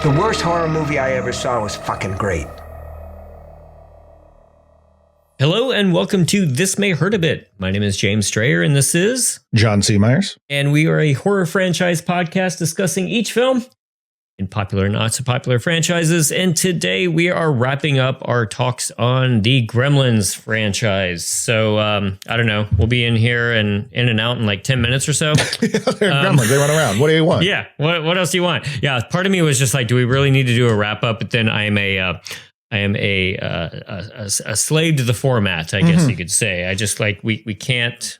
The worst horror movie I ever saw was fucking great. Hello and welcome to This May Hurt a Bit. My name is James Strayer and this is John C. Myers. And we are a horror franchise podcast discussing each film in popular and not so popular franchises. And today we are wrapping up our talks on the Gremlins franchise. So I don't know, we'll be in here and in and out in like 10 minutes or so. They're Gremlins, they run around. What do you want? Yeah, what else do you want? Yeah, part of me was just like, do we really need to do a wrap up? But then I am a slave to the format, I guess you could say. I just like we can't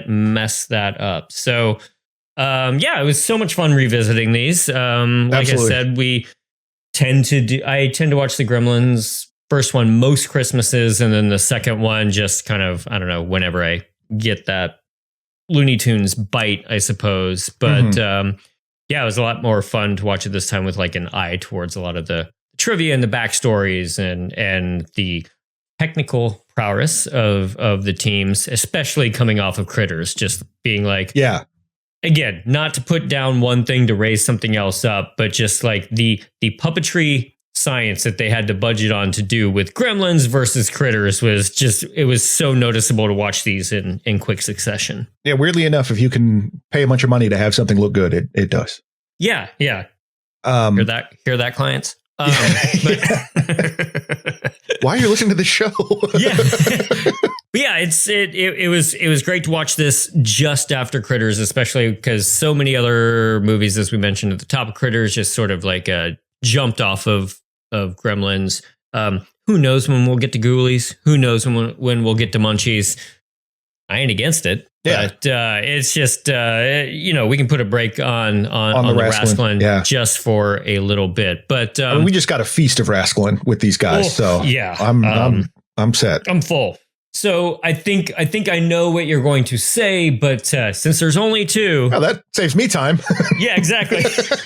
mess that up. So it was so much fun revisiting these. Like I said, I tend to watch the Gremlins first one most Christmases, and then the second one just kind of, I don't know, whenever I get that Looney Tunes bite, I suppose. But it was a lot more fun to watch it this time with like an eye towards a lot of the trivia and the backstories and the technical prowess of the teams, especially coming off of Critters, just being like, again, not to put down one thing to raise something else up, but just like the puppetry science that they had to budget on to do with Gremlins versus Critters was just, it was so noticeable to watch these in quick succession. Yeah, weirdly enough, if you can pay a bunch of money to have something look good, it does. Yeah. Hear that, clients? But why are you listening to the show? It was great to watch this just after Critters, especially because so many other movies, as we mentioned at the top of Critters, just sort of like jumped off of Gremlins. Who knows when we'll get to Ghoulies? Who knows when we'll get to Munchies? I ain't against it. Yeah. But it's just, we can put a break on the Rascalin just for a little bit. But we just got a feast of Rascalin with these guys. I'm set. I'm full. So I think I know what you're going to say, but since there's only two. Oh, that saves me time. Yeah, exactly.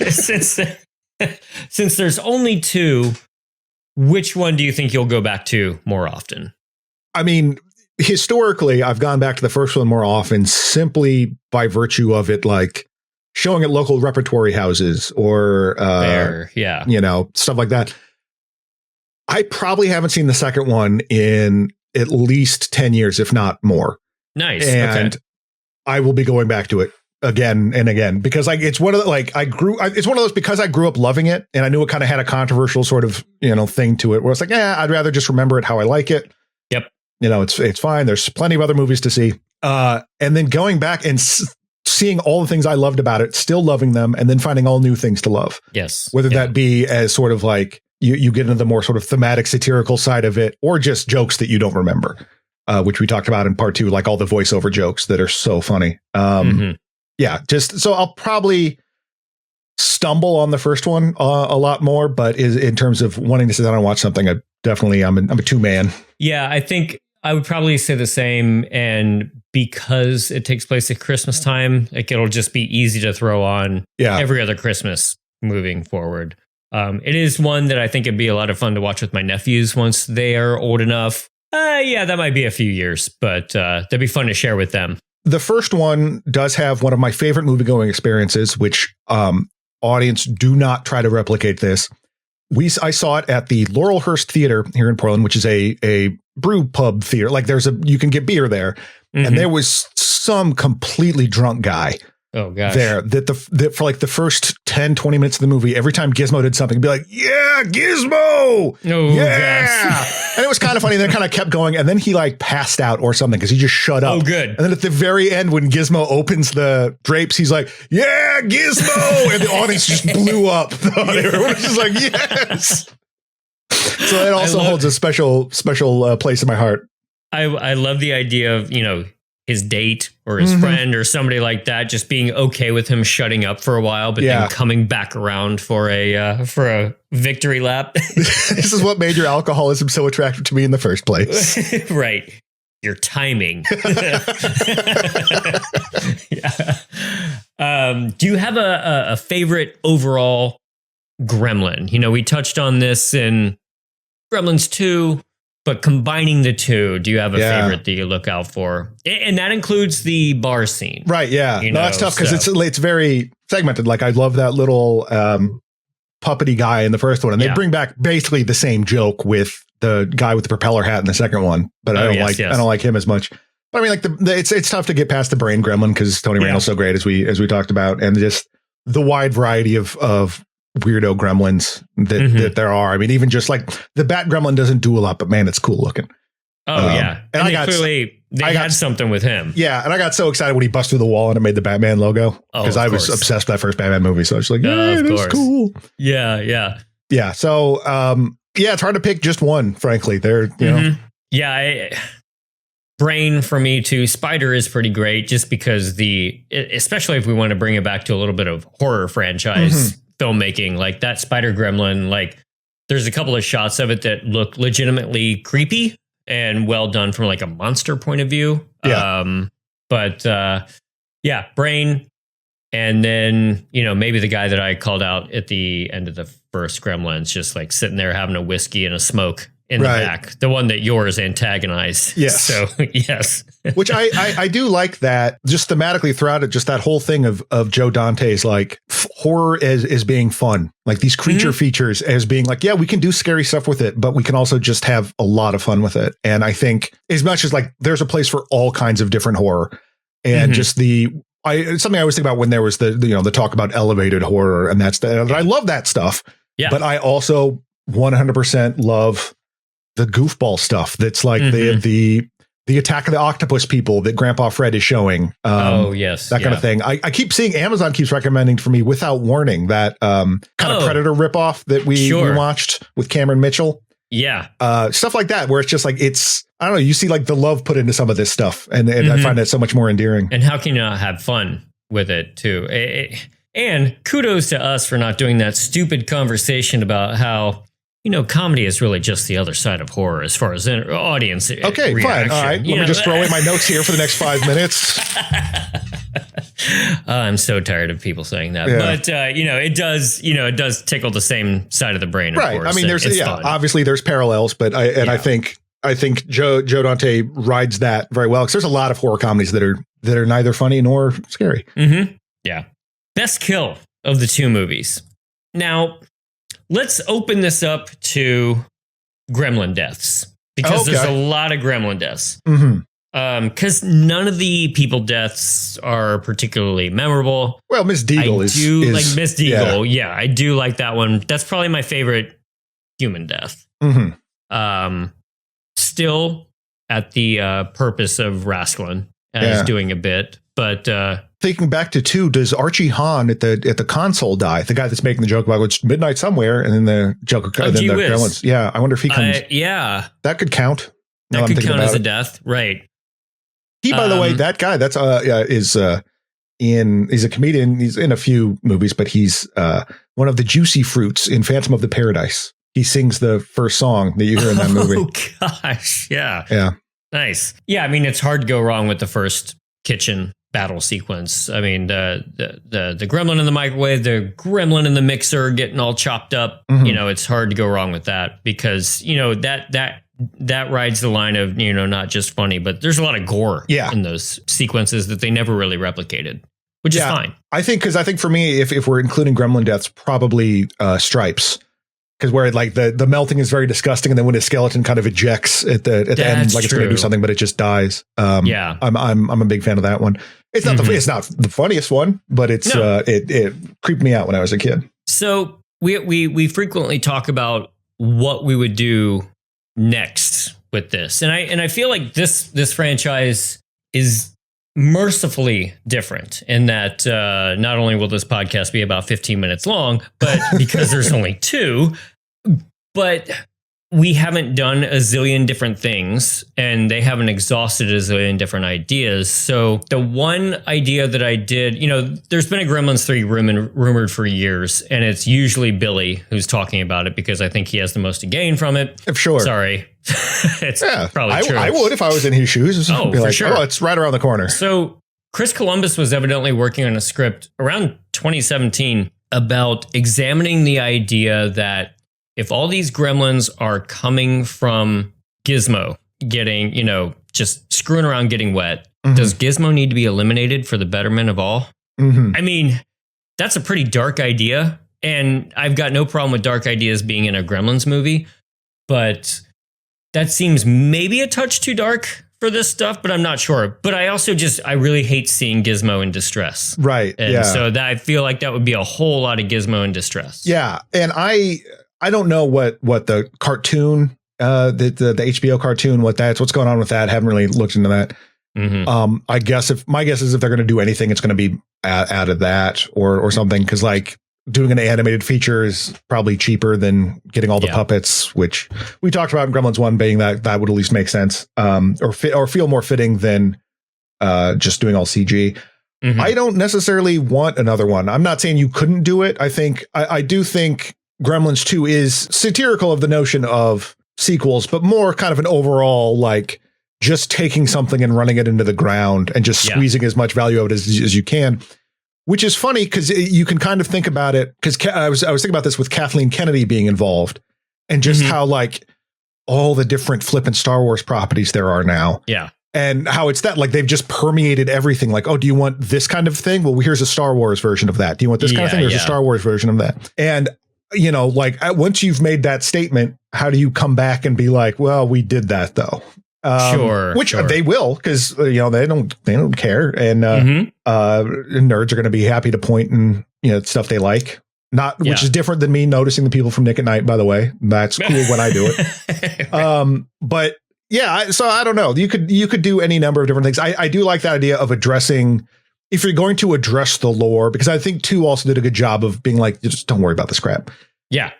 Since there's only two, which one do you think you'll go back to more often? I mean, historically, I've gone back to the first one more often simply by virtue of it, like showing at local repertory houses or, stuff like that. I probably haven't seen the second one in at least 10 years, if not more. Nice. And I will be going back to it again and again because it's one of the, it's one of those because I grew up loving it and I knew it kind of had a controversial sort of, thing to it where it's like, I'd rather just remember it how I like it. Yep. It's fine. There's plenty of other movies to see. And then going back and seeing all the things I loved about it, still loving them, and then finding all new things to love. Yes. Whether that be as sort of like you get into the more sort of thematic satirical side of it, or just jokes that you don't remember, which we talked about in part 2, like all the voiceover jokes that are so funny. So I'll probably stumble on the first one a lot more, but in terms of wanting to sit down and watch something, I'm a 2-man. Yeah, I think I would probably say the same. And because it takes place at Christmas time, like it'll just be easy to throw on every other Christmas moving forward. It is one that I think it'd be a lot of fun to watch with my nephews once they are old enough. That might be a few years, but that'd be fun to share with them. The first one does have one of my favorite movie-going experiences, which audience, do not try to replicate this. I saw it at the Laurelhurst Theater here in Portland, which is a brew pub theater. Like you can get beer there. And there was some completely drunk guy there that for like the first 10, 20 minutes of the movie, every time Gizmo did something, he'd be like, yeah, Gizmo. Oh, yes. And it was kind of funny. And then it kind of kept going. And then he like passed out or something because he just shut up. Oh, good. And then at the very end, when Gizmo opens the drapes, he's like, yeah, Gizmo. And the audience just blew up. Everyone was just like, yes. So it also holds a special place in my heart. I love the idea of, his date or his friend or somebody like that just being okay with him shutting up for a while, but then coming back around for a victory lap. This is what made your alcoholism so attractive to me in the first place. Right. Your timing. Do you have a favorite overall Gremlin? We touched on this in Gremlins 2. But combining the two, do you have a favorite that you look out for? And that includes the bar scene. Right, yeah. No, that's tough because it's very segmented. Like, I love that little puppety guy in the first one, and they bring back basically the same joke with the guy with the propeller hat in the second one. But I don't like him as much. But I mean, like it's tough to get past the brain gremlin because Tony Randall's so great as we talked about, and just the wide variety of weirdo gremlins that there are. I mean, even just like the bat gremlin doesn't do a lot, but man, it's cool looking. Oh yeah, and they had something with him. Yeah, and I got so excited when he busted through the wall and it made the Batman logo because I was obsessed with that first Batman movie. So I was like, yeah, that's cool. Yeah. So it's hard to pick just one. Frankly, they're you know. Yeah, Brain for me too. Spider is pretty great just because especially if we want to bring it back to a little bit of horror franchise filmmaking, like that Spider Gremlin, like there's a couple of shots of it that look legitimately creepy and well done from like a monster point of view. Yeah. Brain. And then, maybe the guy that I called out at the end of the first Gremlins, just like sitting there having a whiskey and a smoke in the back, the one that yours antagonized. Yes. So, yes. Which I do like that just thematically throughout it, just that whole thing of Joe Dante's like horror as being fun, like these creature features as being like, yeah, we can do scary stuff with it, but we can also just have a lot of fun with it. And I think as much as like there's a place for all kinds of different horror and just something I always think about when there was the talk about elevated horror and I love that stuff. Yeah. But I also 100% love the goofball stuff that's like the Attack of the Octopus people that Grandpa Fred is showing. That kind of thing. I keep seeing Amazon keeps recommending for me Without Warning, that kind of Predator ripoff that we watched with Cameron Mitchell. Yeah. Stuff like that, where it's just like, I don't know, you see like the love put into some of this stuff. And I find that so much more endearing. And how can you not have fun with it too? And kudos to us for not doing that stupid conversation about how, comedy is really just the other side of horror as far as audience okay, reaction. Fine. All right. Let me just throw away my notes here for the next 5 minutes. I'm so tired of people saying that. Yeah. But, it does tickle the same side of the brain. Right. Of course. I mean, obviously there's parallels, but I think Joe Dante rides that very well because there's a lot of horror comedies that are neither funny nor scary. Yeah. Best kill of the two movies. Now, let's open this up to gremlin deaths because there's a lot of gremlin deaths. Because none of the people deaths are particularly memorable. Well, Miss Deagle is like Miss Deagle. Yeah, I do like that one. That's probably my favorite human death. Still at the purpose of Rascalyn as doing a bit, but thinking back to 2, does Archie Hahn at the console die? The guy that's making the joke about it's midnight somewhere, and then the joke, then the Gremlins. Yeah, I wonder if he comes. That could count. That could count as a death, right? He, by the way, that guy that's he's a comedian. He's in a few movies, but he's one of the Juicy Fruits in Phantom of the Paradise. He sings the first song that you hear in that movie. Oh gosh, yeah, nice. Yeah, I mean, it's hard to go wrong with the first kitchen battle sequence. I mean, the gremlin in the microwave, the gremlin in the mixer getting all chopped up. It's hard to go wrong with that because that rides the line of not just funny, but there's a lot of gore in those sequences that they never really replicated, which is fine. I think for me, if we're including gremlin deaths, probably Stripes. Because where like the melting is very disgusting, and then when a skeleton kind of ejects at the end, like it's going to do something, but it just dies. I'm a big fan of that one. It's not it's not the funniest one, but it's it creeped me out when I was a kid. So we frequently talk about what we would do next with this, and I feel like this franchise is mercifully different in that not only will this podcast be about 15 minutes long, but because there's only 2, but we haven't done a zillion different things and they haven't exhausted a zillion different ideas. So the one idea that I did, there's been a Gremlins 3 rumored for years, and it's usually Billy who's talking about it because I think he has the most to gain from it. Sure. Sorry. It's probably true. I would if I was in his shoes. Oh, for sure. Oh, it's right around the corner. So Chris Columbus was evidently working on a script around 2017 about examining the idea that if all these gremlins are coming from Gizmo getting, just screwing around getting wet, does Gizmo need to be eliminated for the betterment of all? I mean, that's a pretty dark idea, And I've got no problem with dark ideas being in a Gremlins movie, but that seems maybe a touch too dark for this stuff, but I'm not sure. But I also I really hate seeing Gizmo in distress. Right. And so that I feel like that would be a whole lot of Gizmo in distress. Yeah. And I don't know what the cartoon, the HBO cartoon, what's going on with that. Haven't really looked into that. Mm-hmm. I guess my guess is if they're going to do anything, it's going to be out of that or something. Cause like doing an animated feature is probably cheaper than getting all the puppets, which we talked about in Gremlins 1 being that would at least make sense. Or feel more fitting than just doing all CG. Mm-hmm. I don't necessarily want another one. I'm not saying you couldn't do it. I do think Gremlins 2 is satirical of the notion of sequels, but more kind of an overall, like just taking something and running it into the ground and just squeezing as much value out as you can, which is funny because you can kind of think about it. Because I was thinking about this with Kathleen Kennedy being involved and just how like all the different flippant Star Wars properties there are now. Yeah. And how it's that like they've just permeated everything. Like, oh, do you want this kind of thing? Well, here's a Star Wars version of that. Do you want this kind of thing? There's a Star Wars version of that. And you know, like once you've made that statement, how do you come back and be like, well, we did that though? Which they will, because you know they don't care, and nerds are going to be happy to point and stuff they like, which is different than me noticing the people from Nick at Night. By the way, that's cool when I do it. But yeah, so I don't know. You could do any number of different things. I do like that idea of addressing. If you're going to address the lore, because I think 2 also did a good job of being like, just don't worry about this crap. Yeah.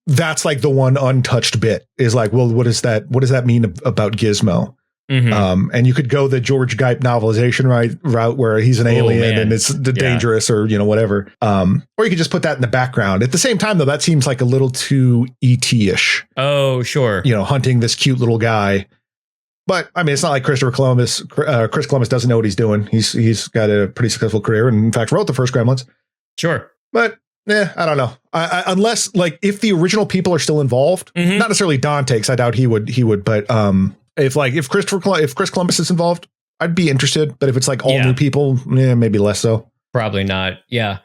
That's like the one untouched bit is like, well, what does that mean about Gizmo? Mm-hmm. And you could go the George Geip novelization route where he's an alien and it's dangerous or whatever. Or you could just put that in the background. At the same time, though, that seems like a little too ET-ish. Oh, sure. Hunting this cute little guy. But I mean, it's not like Chris Columbus doesn't know what he's doing. He's got a pretty successful career, and in fact, wrote the first Gremlins. Sure, but I don't know. Unless like if the original people are still involved, not necessarily Dante, because I doubt he would. But if Chris Columbus is involved, I'd be interested. But if it's like all new people, maybe less so. Probably not. Yeah,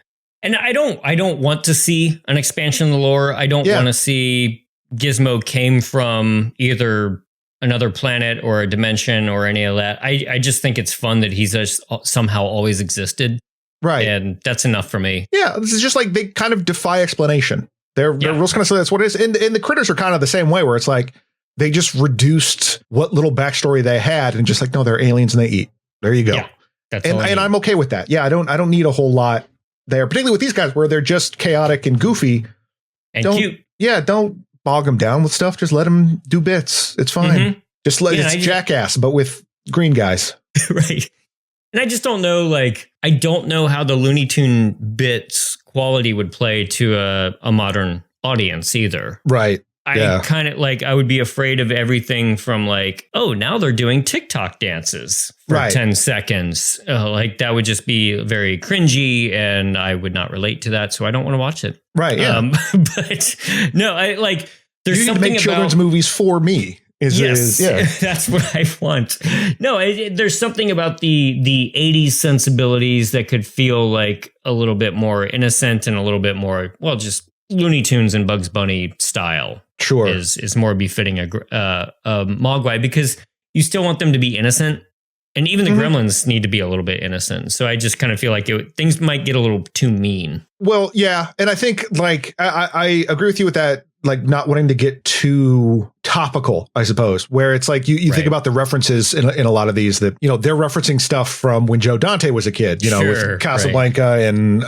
and I don't want to see an expansion of the lore. I don't want to see Gizmo came from either another planet or a dimension or any of that. I just think it's fun that he's just somehow always existed. Right. And that's enough for me. Yeah. This is just like they kind of defy explanation. They're real kind of say that's what it is. And the critters are kind of the same way where it's like they just reduced what little backstory they had and just like, no, they're aliens and they eat. There you go. Yeah, that's and I'm okay with that. Yeah. I don't need a whole lot there, particularly with these guys where they're just chaotic and goofy. And cute. Yeah. Don't bog them down with stuff. Just let them do bits. It's fine. Mm-hmm. Just let it's Jackass, but with green guys. Right. And I just don't know, like, I don't know how the Looney Tune bits quality would play to a modern audience either. Right. I kind of like, I would be afraid of everything from like, oh, now they're doing TikTok dances for 10 seconds. Like that would just be very cringy and I would not relate to that. So I don't want to watch it. Right. Yeah. But no, I like, there's something to make children's movies for me. That's what I want. No, there's something about the 80s sensibilities that could feel like a little bit more innocent and a little bit more, well, just Looney Tunes and Bugs Bunny style. Sure, is more befitting a Mogwai because you still want them to be innocent, and even the Gremlins need to be a little bit innocent. So I just kind of feel like things might get a little too mean. Well, yeah, and I think like I agree with you with that. Like not wanting to get too topical, I suppose, where it's like you think about the references in a lot of these that, they're referencing stuff from when Joe Dante was a kid, with Casablanca and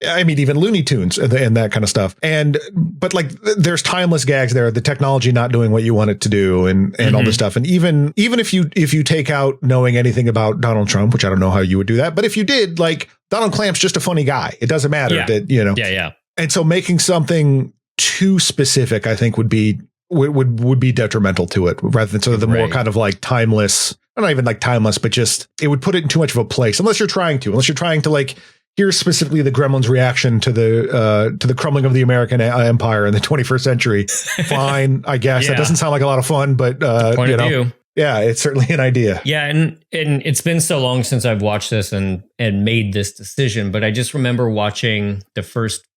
I mean, even Looney Tunes and that kind of stuff. But like there's timeless gags there, the technology not doing what you want it to do and all this stuff. And even if you take out knowing anything about Donald Trump, which I don't know how you would do that, but if you did, like Donald Clamp's just a funny guy. It doesn't matter that, Yeah. And so making something too specific, I think would be detrimental to it rather than sort of the more kind of like timeless, not even like timeless, but just it would put it in too much of a place unless you're trying to like, here's specifically the Gremlins reaction to the crumbling of the American empire in the 21st century. Fine, I guess. That doesn't sound like a lot of fun, but point of view. Yeah, it's certainly an idea. Yeah, and it's been so long since I've watched this and made this decision, but I just remember watching the first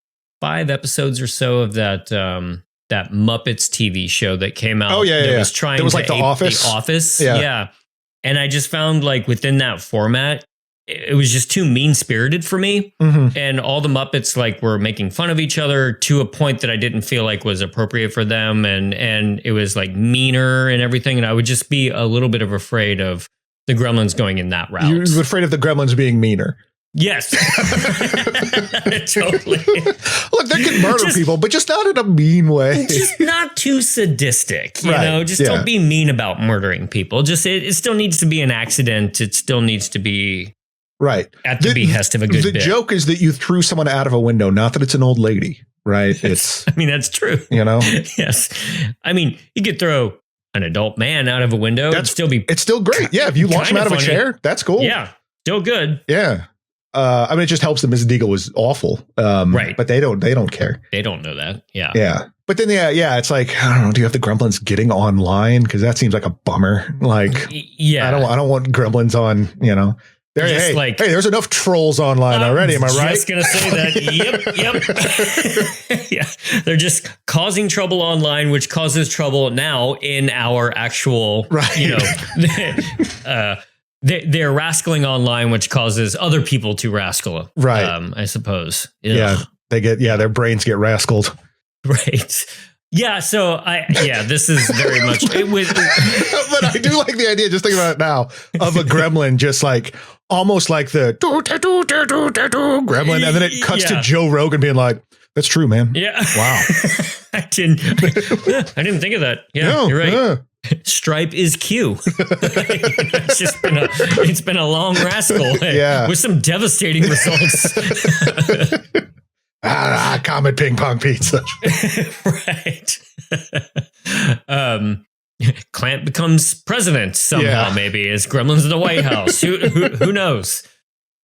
5 episodes or so of that that Muppets TV show that came out. Oh yeah, that yeah. was trying it was to like The ape Office. The Office, Yeah. yeah. And I just found like within that format, it was just too mean spirited for me. Mm-hmm. And all the Muppets like were making fun of each other to a point that I didn't feel like was appropriate for them. And it was like meaner and everything. And I would just be a little bit of afraid of the Gremlins going in that route. You're afraid of the Gremlins being meaner. Yes. Totally. Look, they can murder people, but just not in a mean way. Just not too sadistic, you Right, know, just yeah. don't be mean about murdering people. Just, it still needs to be an accident. It still needs to be Right. at the behest of a good The bit. joke is that you threw someone out of a window, not that it's an old lady, right? It's, I mean, that's true. you know, Yes. I mean, you could throw an adult man out of a window. That's- it's still great. Yeah. If you launch him kinda out of a funny. chair, that's cool. Yeah, still good. Yeah. I mean, it just helps that Mrs. Deagle was awful. Right. But they don't care. They don't know that. Yeah. Yeah. But then, yeah, it's like, I don't know. Do you have the Gremlins getting online? Because that seems like a bummer. Like, Yeah. I don't want Gremlins on, you know. There, Just hey, like- hey, there's enough trolls online already. Am I right? Just gonna say that. Yep. Yeah. They're just causing trouble online, which causes trouble now in our actual, Right. you know, they're rascaling online, which causes other people to rascal. Right. I suppose. Yeah. Ugh. Their brains get rascaled. Right. Yeah. So this is very much it was. But I do like the idea, just think about it now, of a gremlin just like almost like the gremlin. And then it cuts to Yeah. Joe Rogan being like, that's true, man. Yeah. Wow. I didn't think of that. Yeah, No, you're right. yeah. Stripe is Q. It's been a long rascal. Yeah. With some devastating results. Comet ping pong pizza. Right. Clamp becomes president somehow, Yeah. maybe as Gremlins in the White House. Who knows?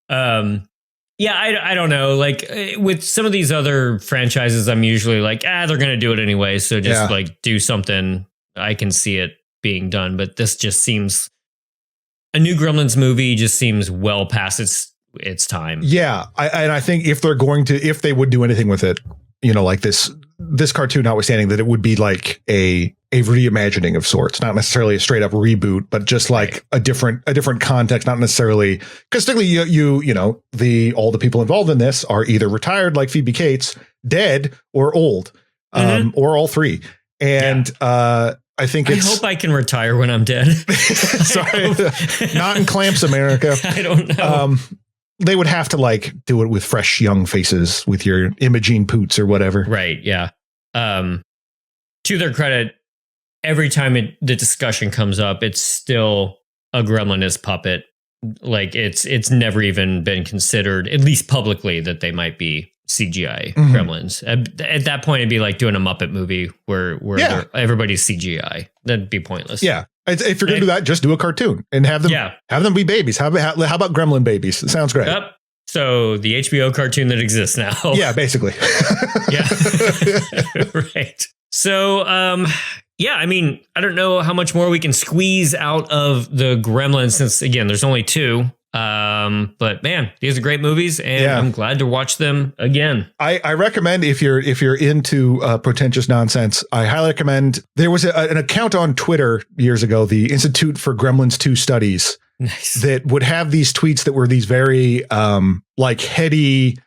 Yeah, I don't know. Like with some of these other franchises, I'm usually like, they're going to do it anyway. So just like do something. I can see it being done. But this just seems a new Gremlins movie just seems well past its time. Yeah. I think if they would do anything with it, you know, like this cartoon notwithstanding, that it would be like a reimagining of sorts, not necessarily a straight up reboot, but just like a different context, not necessarily, because typically you know, all the people involved in this are either retired like Phoebe Cates, dead, or old, or all three. And I think I hope I can retire when I'm dead. sorry, not in Clamps America. I don't know. They would have to like do it with fresh young faces with your Imogene Poots or whatever. Right. Yeah. To their credit, every time the discussion comes up, it's still a Gremlin puppet. Like it's never even been considered, at least publicly, that they might be CGI Gremlins. At that point, it'd be like doing a Muppet movie where everybody's CGI. That'd be pointless. Yeah. If you're going to do that, just do a cartoon and have them be babies. How about Gremlin babies? It sounds great. Yep. So the HBO cartoon that exists now. Yeah, basically. Yeah. Right. So, I mean, I don't know how much more we can squeeze out of the Gremlins since, again, there's only 2. But man, these are great movies, and I'm glad to watch them again. I recommend if you're into pretentious nonsense, I highly recommend. There was an account on Twitter years ago, the Institute for Gremlins 2 Studies, that would have these tweets that were these very like heady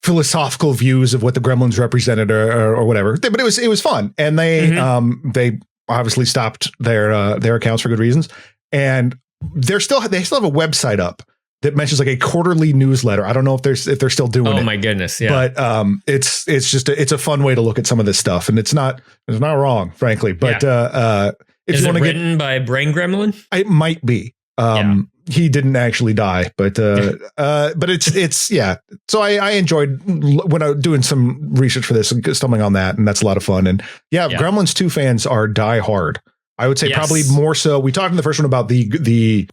philosophical views of what the Gremlins represented or whatever. But it was fun, and they obviously stopped their accounts for good reasons, and they still have a website up that mentions like a quarterly newsletter. I don't know if they're still doing it. Oh my goodness. Yeah. But it's just it's a fun way to look at some of this stuff, and it's not wrong, frankly. But if is you it want to written by Brain Gremlin? it might be. He didn't actually die, but it's yeah. So I enjoyed when I was doing some research for this and stumbling on that, and that's a lot of fun. And Gremlins 2 fans are die hard. I would say probably more so. We talked in the first one about the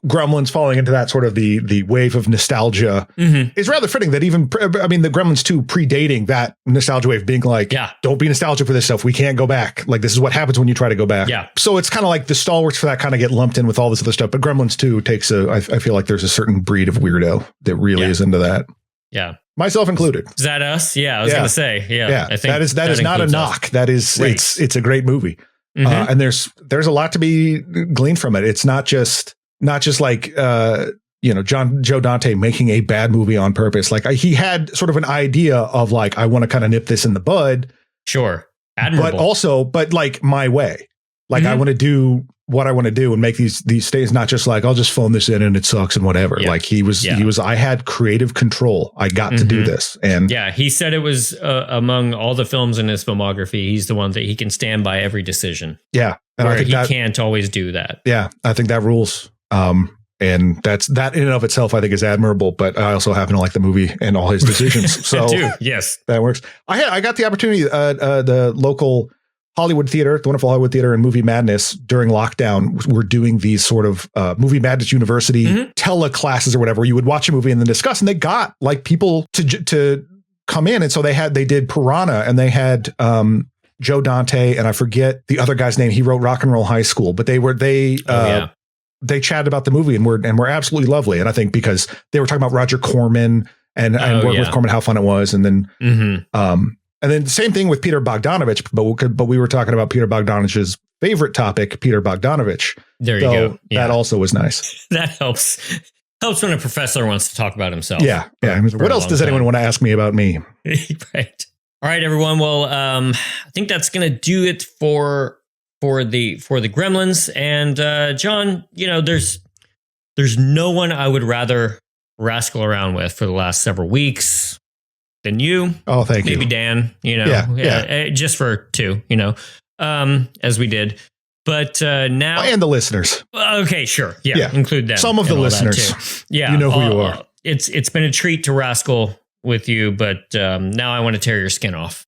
Gremlins falling into that sort of the wave of nostalgia. It's rather fitting that even, I mean, the Gremlins 2 predating that nostalgia wave being like, don't be nostalgic for this stuff. We can't go back. Like, this is what happens when you try to go back. Yeah. So it's kind of like the stalwarts for that kind of get lumped in with all this other stuff. But Gremlins 2 takes I feel like there's a certain breed of weirdo that really is into that. Yeah. Myself included. Is that us? Yeah, I was gonna say. Yeah. I think that is not a knock. Us. That is right. It's a great movie. Mm-hmm. And there's a lot to be gleaned from it. It's not just like Joe Dante making a bad movie on purpose. Like he had sort of an idea of like, I want to kind of nip this in the bud. Sure. Admirable. But like my way. Like I want to do what I want to do and make these stays, not just like, I'll just phone this in and it sucks and whatever. Yeah. Like he was, I had creative control. I got to do this. And he said it was among all the films in his filmography, he's the one that he can stand by every decision. Yeah. And I think he can't always do that. Yeah. I think that rules. And that in and of itself, I think is admirable, but I also happen to like the movie and all his decisions. So yes, that works. I got the opportunity, the local Hollywood Theater, the wonderful Hollywood Theater and Movie Madness during lockdown were doing these sort of Movie Madness University teleclasses or whatever. You would watch a movie and then discuss, and they got like people to come in. And so they did Piranha, and they had Joe Dante, and I forget the other guy's name. He wrote Rock and Roll High School, but they chatted about the movie and were absolutely lovely. And I think because they were talking about Roger Corman and working with Corman, how fun it was. And then, and then the same thing with Peter Bogdanovich, but we were talking about Peter Bogdanovich's favorite topic, Peter Bogdanovich. There you go. Yeah. That also was nice. That helps when a professor wants to talk about himself. Yeah. What else does anyone want to ask me about me? Right. All right, everyone. Well, I think that's going to do it for the Gremlins. And John, there's no one I would rather rascal around with for the last several weeks than you. Oh, thank you. Maybe Dan, just for two, as we did. But now. And the listeners. Okay, sure. Yeah. Include them. Some of the listeners. Yeah. You know who you are. It's been a treat to rascal with you, but now I want to tear your skin off.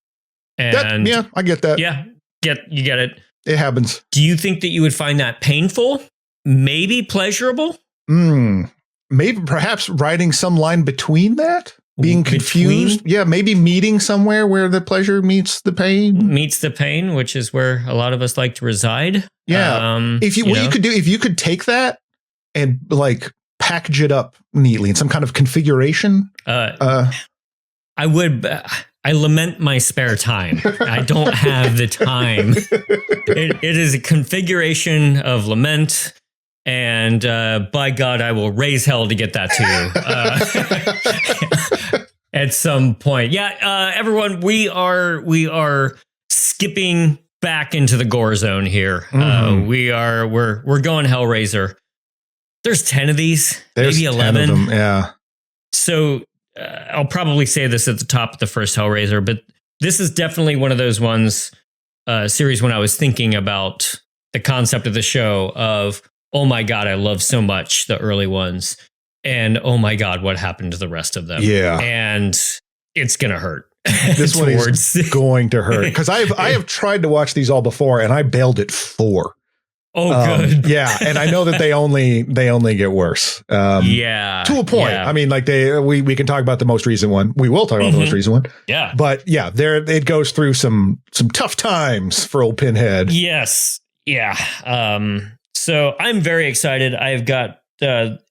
And I get that. Yeah. You get it. It happens. Do you think that you would find that painful? Maybe pleasurable? Maybe perhaps writing some line between that? Being confused? Yeah, maybe meeting somewhere where the pleasure meets the pain. Meets the pain, which is where a lot of us like to reside. Yeah. If you could take that and like package it up neatly in some kind of configuration. I would. I lament my spare time. I don't have the time. It is a configuration of lament. And by God, I will raise hell to get that to you at some point. Yeah, everyone, we are skipping back into the gore zone here. We're going Hellraiser. There's 10 of these, maybe 11. 10 of them, yeah. So I'll probably say this at the top of the first Hellraiser, but this is definitely one of those ones, series when I was thinking about the concept of the show of, oh my God, I love so much the early ones. And oh my God, what happened to the rest of them? Yeah. And it's going to hurt. This one is going to hurt. Because I have tried to watch these all before and I bailed at 4. Oh, good. Yeah. And I know that they only get worse. To a point. Yeah. I mean, like we can talk about the most recent one. We will talk about the most recent one. Yeah. But yeah, it goes through some tough times for old Pinhead. Yes. Yeah. So I'm very excited. I've got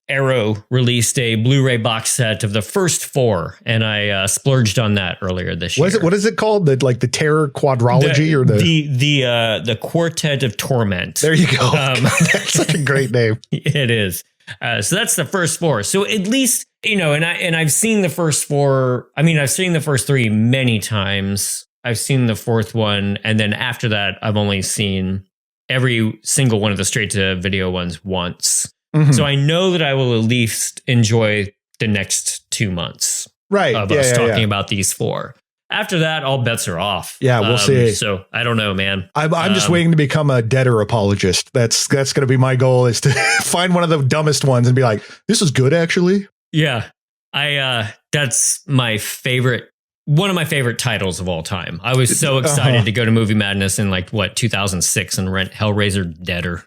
Arrow released a Blu-ray box set of the first 4, and I splurged on that earlier this year. What is it called? The Terror Quadrology or the Quartet of Torment. There you go. That's such a great name. It is. So that's the first 4. So at least and I've seen the first 4. I mean, I've seen the first 3 many times. I've seen the 4th one, and then after that, I've only seen every single one of the straight to video ones once. So I know that I will at least enjoy the next 2 months of us talking about these 4. After that, all bets are off. Yeah, we'll see. So I don't know, man. I'm just waiting to become a Deader apologist. That's going to be my goal, is to find one of the dumbest ones and be like, this is good, actually. Yeah, that's my favorite. One of my favorite titles of all time. I was so excited to go to Movie Madness in 2006 and rent Hellraiser Deader.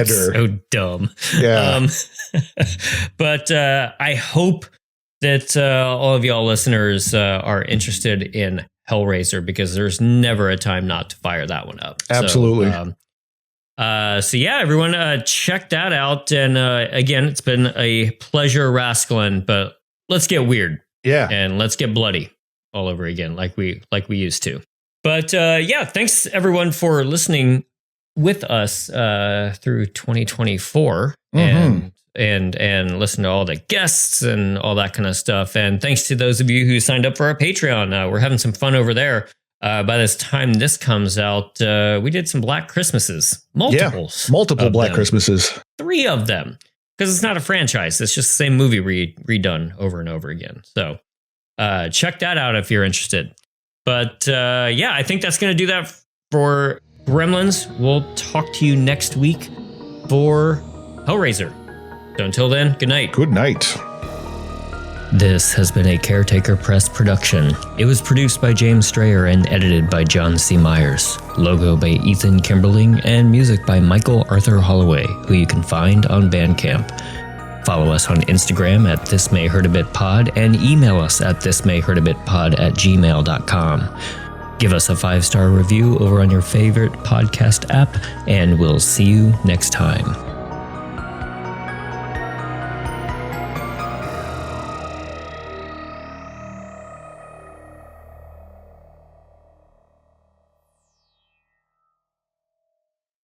So dumb. Yeah. But I hope that all of y'all listeners are interested in Hellraiser, because there's never a time not to fire that one up. Absolutely. So yeah, everyone, check that out. And again, it's been a pleasure rascaling, but let's get weird. Yeah. And let's get bloody all over again, like we used to. But yeah, thanks everyone for listening with us through 2024 and listen to all the guests and all that kind of stuff. And thanks to those of you who signed up for our Patreon. We're having some fun over there. By this time this comes out, we did some Black Christmases. Multiple Black Christmases. 3 of them. Because it's not a franchise. It's just the same movie redone over and over again. So check that out if you're interested. But yeah, I think that's going to do that for Gremlins. We'll talk to you next week for Hellraiser. So until then, good night. Good night. This has been a Caretaker Press production. It was produced by James Strayer and edited by John C. Myers. Logo by Ethan Kimberling and music by Michael Arthur Holloway, who you can find on Bandcamp. Follow us on Instagram at thismayhurtabitpod and email us at thismayhurtabitpod@gmail.com. Give us a 5-star review over on your favorite podcast app, and we'll see you next time.